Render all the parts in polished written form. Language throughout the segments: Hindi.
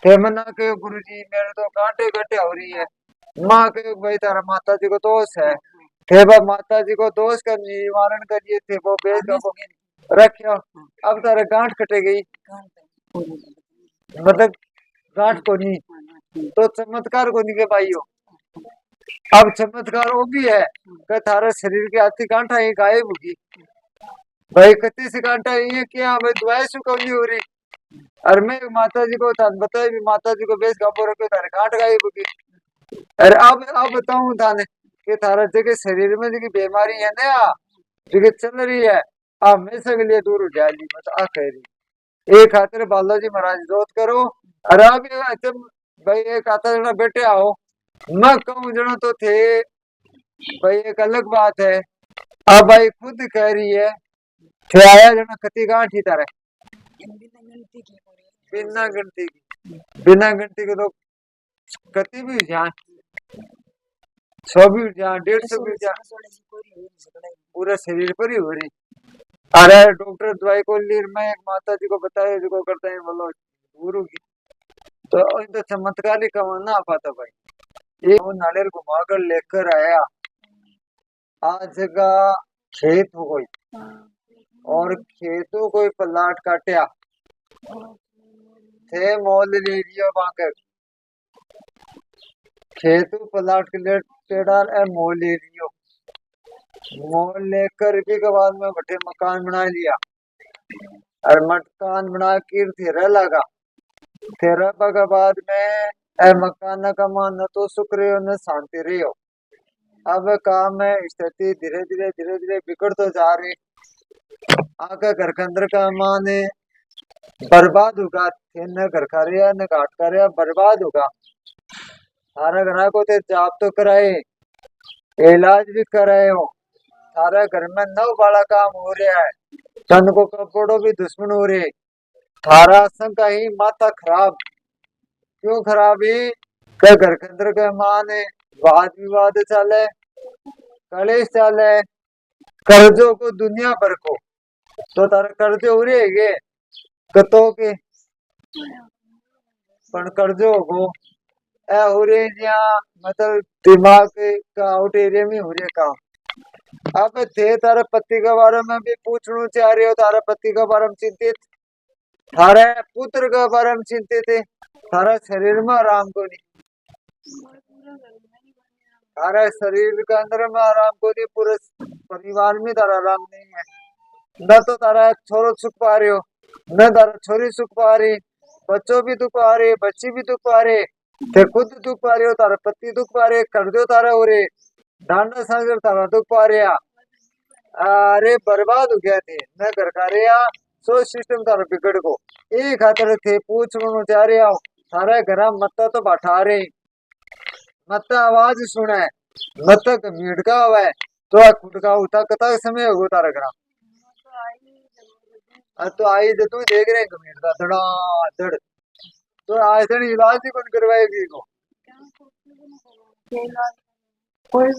थे मना के गुरु जी मेरे तो कांटे कटे हो रही है। माँ के भाई तारा माता जी को दोष है। थे बा माता जी को दोष का निवारण करिए थे वो बेच का वो रखियो। अब तारे गांठ कटे गई मतलब गांठ को नहीं तो चमत्कार को नहीं के भाइयों। अब चमत्कार वो भी है कि थारे शरीर की आधी गांठा ही गायब होगी। भाई कत्ती सी गांठा ये क्या भाई दवाई से कम नहीं हो रही। और मैं माता जी को थान बताया भी माता जी को बेच गाबो रखो थारे गांठ गायब होगी। अरे अब बताऊं थाने कि थारा जगह शरीर में जो बीमारी है ना जो चल रही है हमेशा के लिए दूर हो जाएगी बस आ कह रही एक खातिर बालाजी महाराज जोत करो। अरे अब तुम भाई एक आता जना बेटे आओ मैं कहूँ जना तो थे भाई एक अलग बात है। अब भाई खुद कह रही है थे आया जना कति गांठ ही तारे बिना गिनती की बिना गिनती के तो कति भी जान 100 भी जान 150 भी जान पूरा शरीर पर ही हो रही। अरे डॉक्टर दवाई को ली मैं एक माता जी को बताया जो करते हैं बोलो गुरु की तो इन तो चमत्कार ही कमा ना पाता भाई। ये वो नारियल घुमा कर लेकर आया आज का खेत हो गई और खेतों कोई पलाट काटा थे मोल ले लिया वहां के खेतों पलाट के लिए टेढ़ार है मोल ले लियो। मोल लेकर भी के बाद में बटे मकान बना लिया और मकान बना के तेरा लगा तेरा के बाद में ए मकान का मान न तो सुख रहे हो न शांति रही हो। अब काम है स्थिति धीरे धीरे बिगड़ तो जा रही आगे घर के अंदर का मान बर्बाद होगा न घर का रहा न घाट का रहा बर्बाद होगा। सारा घर को ते जाप तो कराए इलाज भी कराए हो सारा घर में नव वाला काम हो रहा है चंद को कपड़ों भी दुश्मन हो रहे थारा संग का ही माथा खराब क्यों खराबी के घर के अंदर के मान वाद विवाद चले कलेश चले कर्जों को दुनिया भर को तो तारा कर्जे हो रहे है कतो के पण कर्जो को ए हो रहे जहाँ मतलब दिमाग का आउट एरिया में हो रहे काम। अब थे तारा पति के बारे में भी पूछना चाह रहे हो तारा पति के बारे में चिंतित थारे पुत्र के बारे में चिंतित है थारा शरीर में आराम को नहीं तारा शरीर के अंदर में आराम को नहीं पूरे परिवार में तारा आराम नहीं है न तो तारा छोरो सुख पा रहे हो न तारा छोरी सुख पा रही बच्चों भी दुख पा रहे बच्ची भी दुख पा रहे थे खुद दुख पा रहे हो तारा पति दुख पा रहे कर दो तारा हो रहे डांडा सागर तारा दुख पा रहे अरे बर्बाद हो गया थे न घर का रहा सोच सिस्टम तारा बिगड़ को एक खातर थे पूछ चाह रहे आओ सारा घर मत्ता तो बैठा रहे मत आवाज सुना है मत मिटका हुआ है तो खुटका उठा कता समय हो तारा घर तो आई तो तू देख रहे मिटका धड़ा धड़ तो आज तक इलाज ही कौन करवाएगी को कोई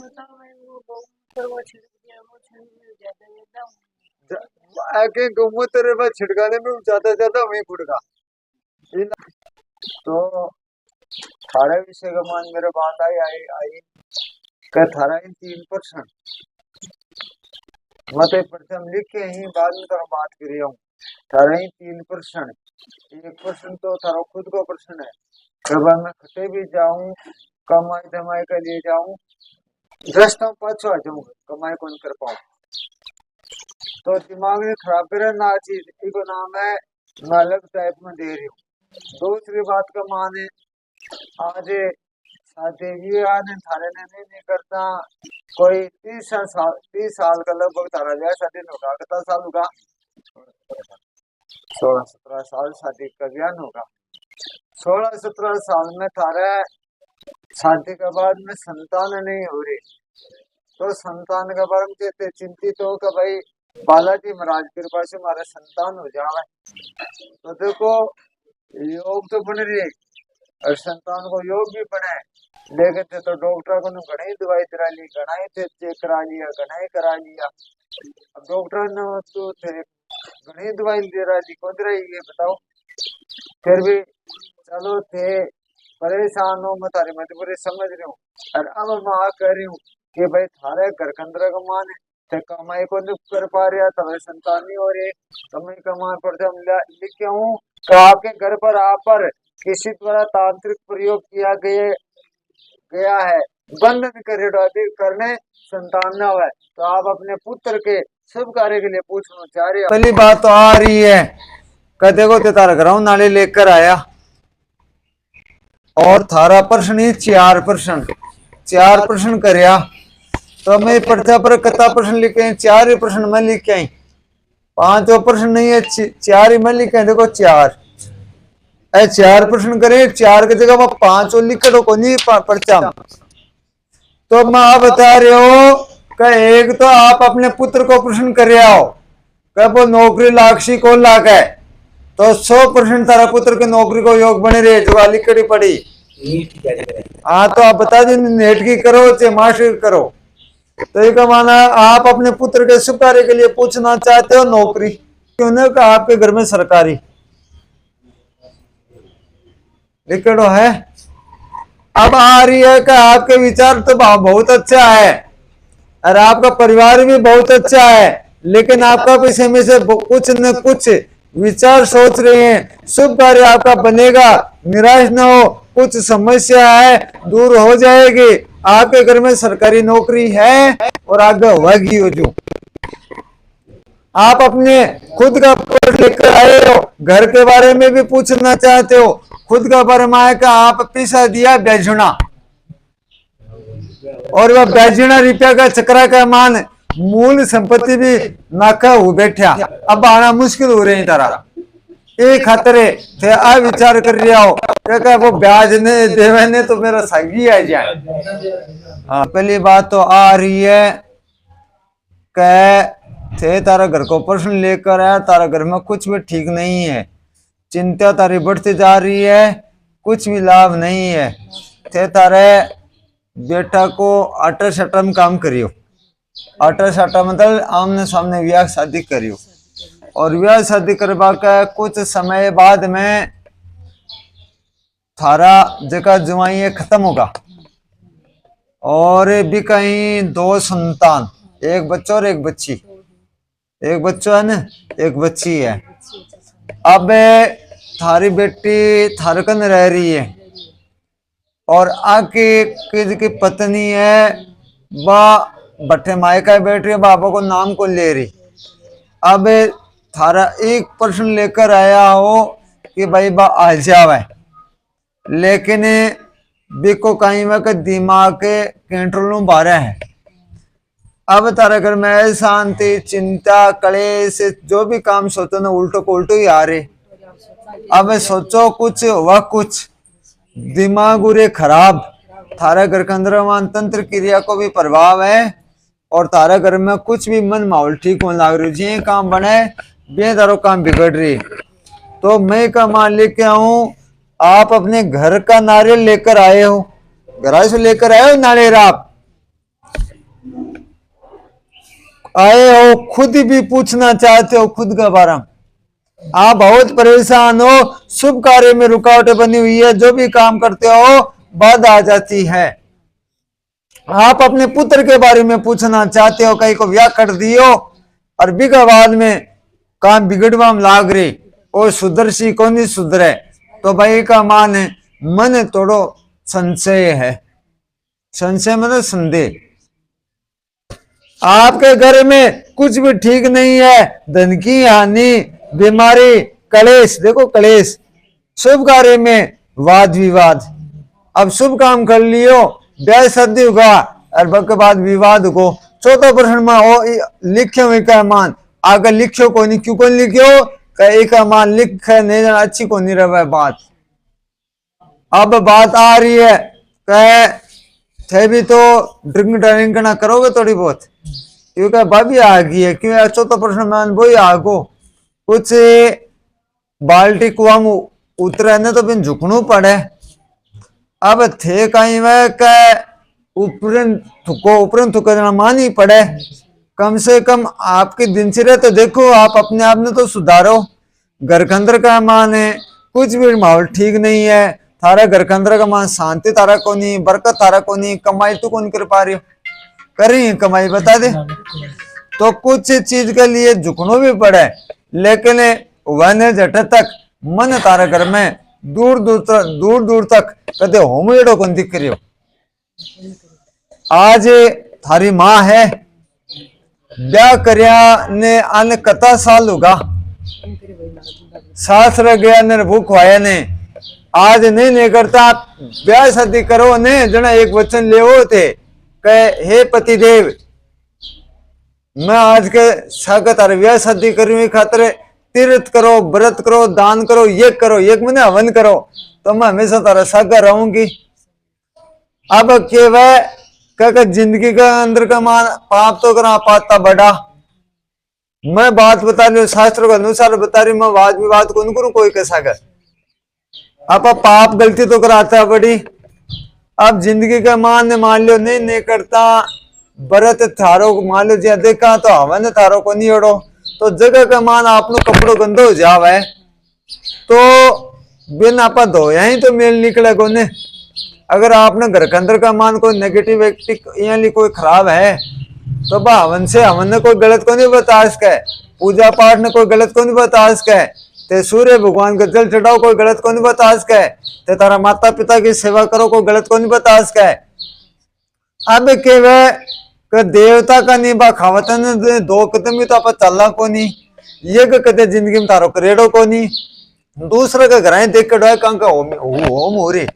आके गोमूत्र में छिड़काने में ज्यादा वही खुटका तो थारा विषय का मान मेरे बात आई आई आई का थारा इन 3% मैं तो प्रथम लिख के ही बाद में तारा बात कर रहा हूँ थारा ही 3% 1% तो थारा खुद को प्रश्न है जब मैं खटे भी जाऊं कमाई धमाई का लिए जाऊं रास्ता पाछो आ जाऊं कमाई को नहीं कर पाऊं तो दिमाग में खराब करे ना चीज इको नाम है मैं अलग टाइप में दे रही हूँ। दूसरी बात का मान है आज शादी आज थारे ने नहीं करता कोई 30 साल का लगभग थारा ब्याह शादी होगा कितना साल होगा 16-17 साल शादी का ब्याह होगा 16-17 साल में थारा शादी के बाद में संतान नहीं हो रही तो संतान के बारे में चिंतित हो कि भाई बालाजी महाराज कृपा से हमारा संतान हो जाए तो देखो योग तो बन रही है और संतान को योग भी बने लेकिन थे तो डॉक्टर को घनी दवाई करा ली घना ही चेक करा लिया घना ही करा लिया अब डॉक्टर ने तो थे घनी दवाई दे रहा ली कौन रही है बताओ फिर भी चलो थे परेशान हो, मैं तारी मजबूरी समझ रही हूँ। और अब मैं आ कह रही हूँ कि भाई थारे घर के अंदर का मान है कमाई को नहीं कर पा रहा, तब संतान नहीं हो रही, कमाई कमाई पर हम लिखे हूँ कि आपके घर पर आ पर किसी द्वारा तांत्रिक प्रयोग किया गया है, बंधन करने संतान न हुआ, तो आप अपने पुत्र के शुभ कार्य के लिए पूछना चाह रहे हो। पहली बात तो आ रही है कदे को तारा घर नाले लेकर आया और थारा प्रश्न ही 4 प्रश्न करया, तो मैं पर्चा पर कता प्रश्न लिखे हैं, 4 ही प्रश्न मैं लिख आई, 5 प्रश्न नहीं है, 4 ही मैं लिखे। देखो 4 प्रश्न करे, 4 की जगह वो 5 और लिख दो को नहीं पर्चा। तो मैं आप बता रहे हो कि एक तो आप अपने पुत्र को प्रश्न कर रहे हो कि वो नौकरी लाक्षी को लाग है, तो 100% तारा पुत्र के नौकरी को योग बने रहे, जो वाली कड़ी पड़ी। हाँ तो आप बता दें नेट की करो चाहे मास्टर करो, तो ये माना आप अपने पुत्र के शुभ कार्य के लिए पूछना चाहते हो नौकरी क्यों नहीं का आपके घर में सरकारी लिखड़ो है। अब आ रही है कि आपके विचार तो बहुत अच्छा है और आपका परिवार भी बहुत अच्छा है, लेकिन आपका विषय में से कुछ न कुछ विचार सोच रहे हैं, शुभ कार्य आपका बनेगा, निराश न हो, कुछ समस्या है दूर हो जाएगी, आपके घर में सरकारी नौकरी है और आगे होगी। हो जो आप अपने खुद का पढ़ लेकर आए हो, घर के बारे में भी पूछना चाहते हो, खुद का बारे में आया आप पैसा दिया बेचना और वह बेचना रुपया का चक्रा का मान मूल संपत्ति भी नाका हो बैठा, अब आना मुश्किल हो रही तारा एक खतरे थे आ विचार कर रहा हो क्या वो ब्याज ने देवे ने तो मेरा सगी आ जाए। हाँ पहली बात तो आ रही है कि थे तारा घर को प्रश्न लेकर आया, तारा घर में कुछ भी ठीक नहीं है, चिंता तारी बढ़ती जा रही है, कुछ भी लाभ नहीं है, थे तारे बेटा को आटा सटा में काम करियो, आटा सटा मतलब आमने सामने ब्याह शादी करियो, और ब्याह शादी करवा के कुछ समय बाद में थारा जगह जुआई खत्म होगा और भी कहीं 2 संतान, एक बच्चा और एक बच्ची, एक बच्चा है ना एक बच्ची है। अब थारी बेटी थारकन रह रही है और आके की पत्नी है बा बट्टे मायका बैठ रही है, बाबा को नाम को ले रही। अब थारा एक प्रश्न लेकर आया हो कि भाई बा आ जावे, लेकिन बिको कहीं में दिमाग के कंट्रोल बारह है। अब तारा घर में शांति चिंता कलेश जो भी काम सोचो ना उल्टो को उल्टो ही आ रहे। अब सोचो कुछ वह कुछ दिमाग उरे खराब, थारा घर के अंदर मान तंत्र क्रिया को भी प्रभाव है और तारा घर में कुछ भी मन माहौल ठीक होने लग रही, जी काम बने बेदारो काम बिगड़ रही। तो मैं का मान लेके आऊं, आप अपने घर का नारियल लेकर आए हो, घर से लेकर आए हो नारियल, आप आए हो खुद भी पूछना चाहते हो खुद का बारे में, आप बहुत परेशान हो, शुभ कार्य में रुकावटें बनी हुई है, जो भी काम करते हो बाधा आ जाती है। आप अपने पुत्र के बारे में पूछना चाहते हो, कहीं को ब्याह कर दियो और बिगा बाद में काम बिगड़वा में लाग रही और सुधर सी को नहीं सुधरे, तो भाई का मान है मन थोड़ो संशय है, संशय मतलब संदेह। आपके घर में कुछ भी ठीक नहीं है, धन की हानि बीमारी कलेश, देखो कलेश, शुभ कार्य में वाद विवाद, अब शुभ काम कर लियो ब्याह शादी होगा और के बाद विवाद को, चौथा प्रश्न में हो लिखे हुए का मान आगे लिखो को नहीं, क्यों को लिखो कई का मान लिख नहीं जाना अच्छी को नहीं रहा बात। अब बात आ रही है थे भी तो ड्रिंक ड्राइविंग करना करोगे थोड़ी बहुत, क्योंकि भाभी आ गई है, क्यों चौथा प्रश्न मान वो ही आगो कुछ बाल्टी कुआ में उतरे न तो बिन झुकनू पड़े। अब थे कहीं वह ऊपर थुको देना मानी पड़े, कम से कम आपकी दिनचर्या तो देखो, आप अपने आप ने तो सुधारो, घर के अंदर का मान है कुछ भी माहौल ठीक नहीं है, थारे घर के अंदर का मान शांति तारा को नहीं, बरकत तारा को नहीं, कमाई तू कौन कर पा रही हो, करी कमाई बता दे। तो कुछ चीज के लिए झुकनो भी पड़े, लेकिन वह जट तक मन तारा घर में दूर दूर तक कदे होम एडो कौन दिख रही हो। आज थारी माँ है, ब्याह करया ने आने कता साल होगा, सास रह गया ने भूख वाया ने, आज नहीं करता ब्याह शादी करो ने जना एक वचन ले थे कहे हे पति देव, मैं आज के सागत और ब्याह शादी करी खातर तीर्थ करो, व्रत करो, दान करो, ये करो, एक महीने हवन करो, तो मैं हमेशा तारा सागर रहूंगी। अब के वह क्या जिंदगी का अंदर का मान पाप तो करा पाता बड़ा, मैं बात बता रही हूँ शास्त्र के अनुसार बता रही, मैं वाद विवाद कौन करूं कोई कैसा कर, आप पाप गलती तो कराता बड़ी। अब जिंदगी का मान लो नहीं करता, व्रत थारो मान लो जी देखा तो हवन थारो को नहीं ओढ़ो, तो जगह का मान आपनो कपड़ो गंदो हो जावे, तो बिन आपा धोया ही तो मेल निकले कोने। अगर आपने घर के अंदर का मान कोई नेगेटिव एक्टिव कोई खराब है, तो बा हवन से हवन ने कोई गलत को नहीं बता सके, पूजा पाठ ने कोई गलत को नहीं बता सके, ते सूर्य भगवान का जल चढ़ाओ कोई गलत को नहीं बता सके, ते तारा माता पिता की सेवा करो कोई गलत को नहीं बता सके। अब के वे देवता का नहीं बा खावतन दो कदम भी तो आप चलना को नहीं, ये कदे जिंदगी में तारो करेड़ो को नहीं, दूसरे का घर देख के डोए का होम हो रही,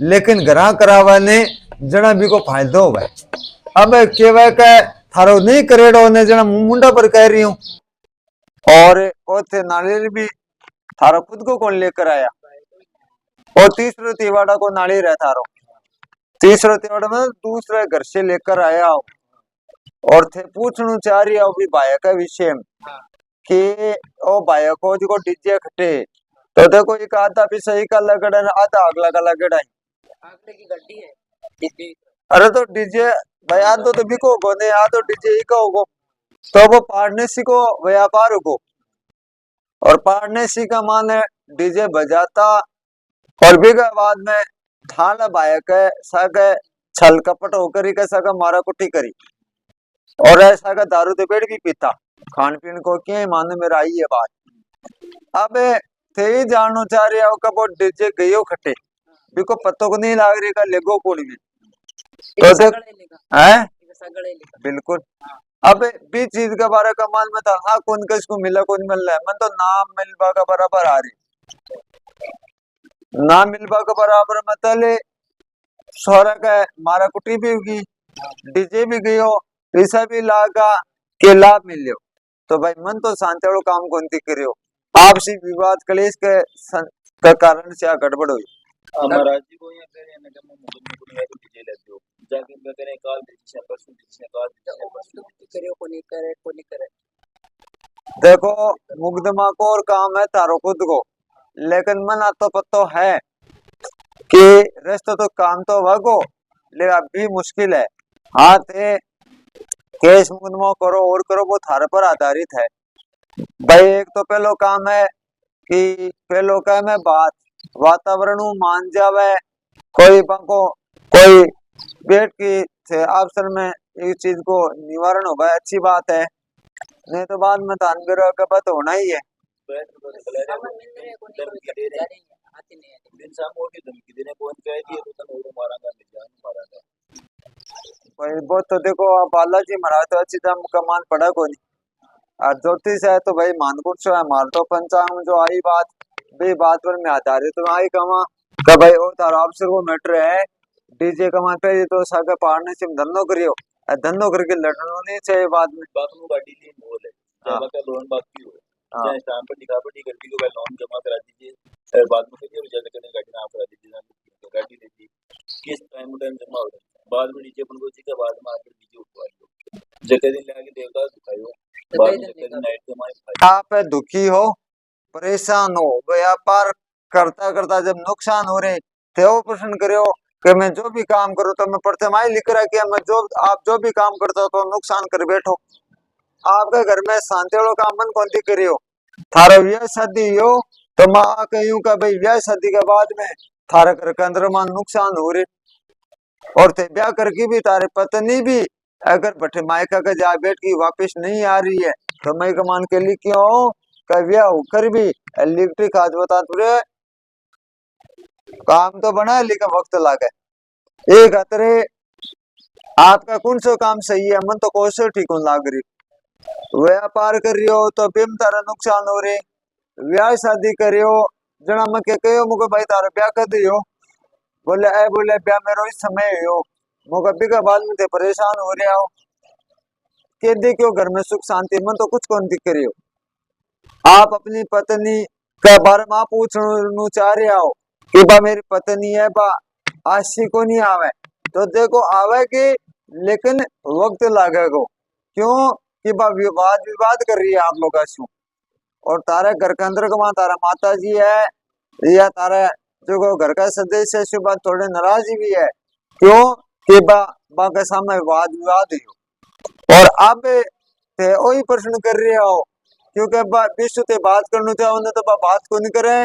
लेकिन ग्रह करावा ने जना भी को फायदा हो भाई। अब केवल का थारो नहीं करेड़ो ने जना मुंडा पर कह रही हूं, और ओथे नारियल भी थारो खुद को कौन लेकर आया, और तीसरे तिवाड़ा को नाली रह थारो, तीसरे तिवाड़ा में दूसरे घर से लेकर आया, और थे पूछना चाह रही है भी भाई का विषय कि ओ भाई को जो डीजे खटे, तो देखो एक आधा भी सही का लगड़ा आधा अगला का लगड़ा है, आगले की गड्डी है डीजे। अरे तो डीजे भाई आधो तो बिको गो ने, आधो डीजे ही का होगो, तो वो पार्टनरशिप को व्यापार होगो, और पार्टनरशिप का मान है डीजे बजाता, और भी के बाद में थाला बायक है सके छल कपट होकर ही कैसा का मारा कुटी करी, और ऐसा का दारू तो पेड़ भी पीता, खान पीन को क्या मानो मेरा आई है बात। अब थे ही जानना चाह रहे हो कब डीजे गयो खटे, बिको पत्तों को नहीं लाग रही का लेगो कोड़ी में, तो है बिल्कुल। अब भी चीज के बारे का मान में था हाँ कौन किसको मिला कौन मिल रहा है, मन तो नाम मिलवा का बराबर आ रही, ना मिलवा का बराबर मतलब सोरा का मारा कुटी भी होगी, डीजे भी गयो, पैसा भी लागा के लाभ मिलियो, तो भाई मन तो शांति काम कौन थी करियो, आपसी विवाद कलेश के कारण से गड़बड़ हुई। हमारा जी को ये करे ना जब मुकदमे को नहीं डीजे लेते हो जाके मैं करे काल से परसों से काल करियो को नहीं करे। देखो मुकदमा को और काम है तारो खुद को, लेकिन मना तो पत्तो है कि रस्तो तो काम तो वगो, लेकिन अभी मुश्किल है, हाँ थे केस मुकदमा करो और करो वो थारे पर आधारित है भाई। एक तो पहलो काम है कि पहलो काम है बात वातावरण मान जावे, कोई को कोई बेट की अवसर में इस चीज को निवारण होगा अच्छी बात है, नहीं तो बाद में तानवीर का बात होना ही है। वो तो देखो बालाजी महाराज तो अच्छी तरह का मान पड़ा को नहीं, और ज्योतिष है तो भाई मानकुट से है, मार तो पंचांग जो आई बात भाई बात पर मैं आधारित तो आई कमा का भाई और तारा अवसर वो मैटर है डीजे कमा पे तो सागा पाड़ने से धंधो करियो, धंधो करके लड़ना नहीं चाहिए बाद में। बात में गाड़ी लिए बोल है जब का लोन बाकी हो चाहे टाइम पर लिखावटी कर दी को लोन जमा करा दीजिए, बाद में फिर जल्द करने गाड़ी ना करा दीजिए, गाड़ी दे दी किस टाइम जमा हो जाए, बाद में डीजे अपन को जी के बाद में आकर डीजे उठवाइयो जगह दिन लगा के देवता दिखाइयो, बाद में जगह दिन नाइट के माय आप दुखी हो परेशान हो व्यापार करता करता जब नुकसान हो रहे थे वो प्रश्न करो कि मैं जो भी काम करूँ तो मैं परचमाई लिख रहा कि मैं जो आप जो भी काम करता हो तो नुकसान कर बैठो, आपके घर में शांति वालों काम मन कौन सी करियो, थारो यह शादी हो तो माँ कहूं का भाई ब्याह शादी के बाद में थारे घर के अंदर मान नुकसान हो रहे, और ते ब्याह करके भी तारे पत्नी भी अगर बठे मायका का जा बैठ की वापस नहीं आ रही है तो मैं कमान के लिए क्यों का ब्याह होकर भी इलेक्ट्रिक आज बता तुरे काम तो बना है लेकिन वक्त लागे। एक अतरे आपका कौन सा काम सही है मन तो कौन सा ठीक लाग रही, व्यापार कर रही हो तो बिम तारा नुकसान हो रहे, ब्याह शादी करियो जना मैं के कहो मुझे भाई तारा ब्याह कर दियो, बोले ब्याह मेरो इस समय हो मुझे बिका बाद में ते परेशान हो रहे हो के देखियो घर में सुख शांति मन तो कुछ कौन दिख रही हो। आप अपनी पत्नी के बारे में पूछना चाह रहे हो कि बा मेरी पत्नी है बा आशी को नहीं आवे, तो देखो आवेगी लेकिन वक्त लागेगा, क्यों कि बा विवाद विवाद कर रही है आप लोग शू, और तारे घर के अंदर का तारा माता जी है या तारा जो घर का सदस्य है सुबह थोड़े नाराज भी है, क्यों कि बा के सामने वाद विवाद हो, और अब ते वही प्रश्न कर रहे हो क्योंकि विश्व ते बात करना चाहो उन्हें तो बात को नहीं करे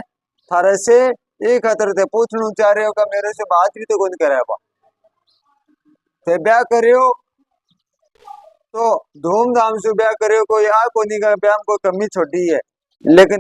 थारे से एक खतर ते पूछना चाह रहे हो का मेरे से बात भी तो कौन करे बा ते ब्याह करियो तो धूमधाम से ब्याह करियो, कोई आ कोनी का ब्याह को कमी छोटी है लेकिन